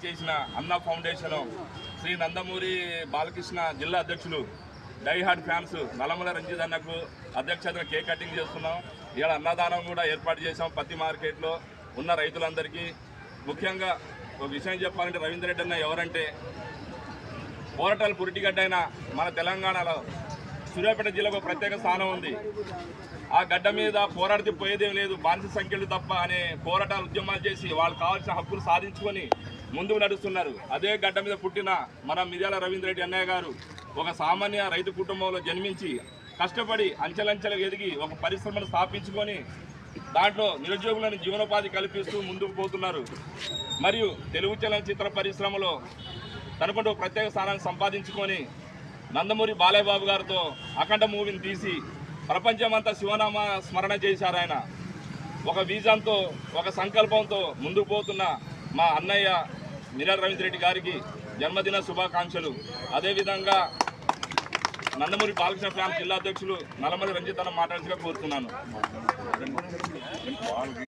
చేసిన అన్న ఫౌండేషన్ శ్రీ నందమూరి బాలకృష్ణ జిల్లా అధ్యక్షులు డైహార్డ్ ఫ్యాన్స్ నల్లమల రంజిత్ అన్నకు అధ్యక్షతన కేక్ కటింగ్ చేస్తున్నాం. ఇక్కడ అన్నదానం కూడా ఏర్పాటు చేసాం. పత్తి మార్కెట్లో ఉన్న రైతులందరికీ ముఖ్యంగా ఒక విషయం చెప్పాలంటే రవీందర్ రెడ్డి అన్న ఎవరంటే పోరాటాలు పురిటిగడ్డ అయిన మన తెలంగాణలో సూర్యాపేట జిల్లాకు ప్రత్యేక స్థానం ఉంది. ఆ గడ్డ మీద పోరాడితే పోయేదేం లేదు, బానిస సంఖ్యలు తప్ప అనే పోరాటాలు ఉద్యమాలు చేసి వాళ్ళు కావాల్సిన హక్కులు సాధించుకొని ముందుకు నడుస్తున్నారు. అదే గడ్డ మీద పుట్టిన మన మిర్యాల రవీందర్ రెడ్డి అన్నయ్య గారు ఒక సామాన్య రైతు కుటుంబంలో జన్మించి కష్టపడి అంచెలంచెలకు ఎదిగి ఒక పరిశ్రమను స్థాపించుకొని దాంట్లో నిరుద్యోగులను జీవనోపాధి కల్పిస్తూ ముందుకు పోతున్నారు. మరియు తెలుగు చలనచిత్ర పరిశ్రమలో తనకంటూ ప్రత్యేక స్థానాన్ని సంపాదించుకొని నందమూరి బాలయ్య బాబు గారితో అఖండ మూవీని తీసి ప్రపంచమంతా శివనామ స్మరణ చేశారు. ఆయన ఒక విజన్తో ఒక సంకల్పంతో ముందుకు పోతున్న మా అన్నయ్య మిర్యాల రవీందర్ రెడ్డి గారికి జన్మదిన శుభాకాంక్షలు. అదేవిధంగా నందమూరి బాలకృష్ణ ఫ్యాన్స్ జిల్లా అధ్యక్షులు నల్లమల రంజిత్ అన్న మాట్లాడాల్సిగా కోరుతున్నాను.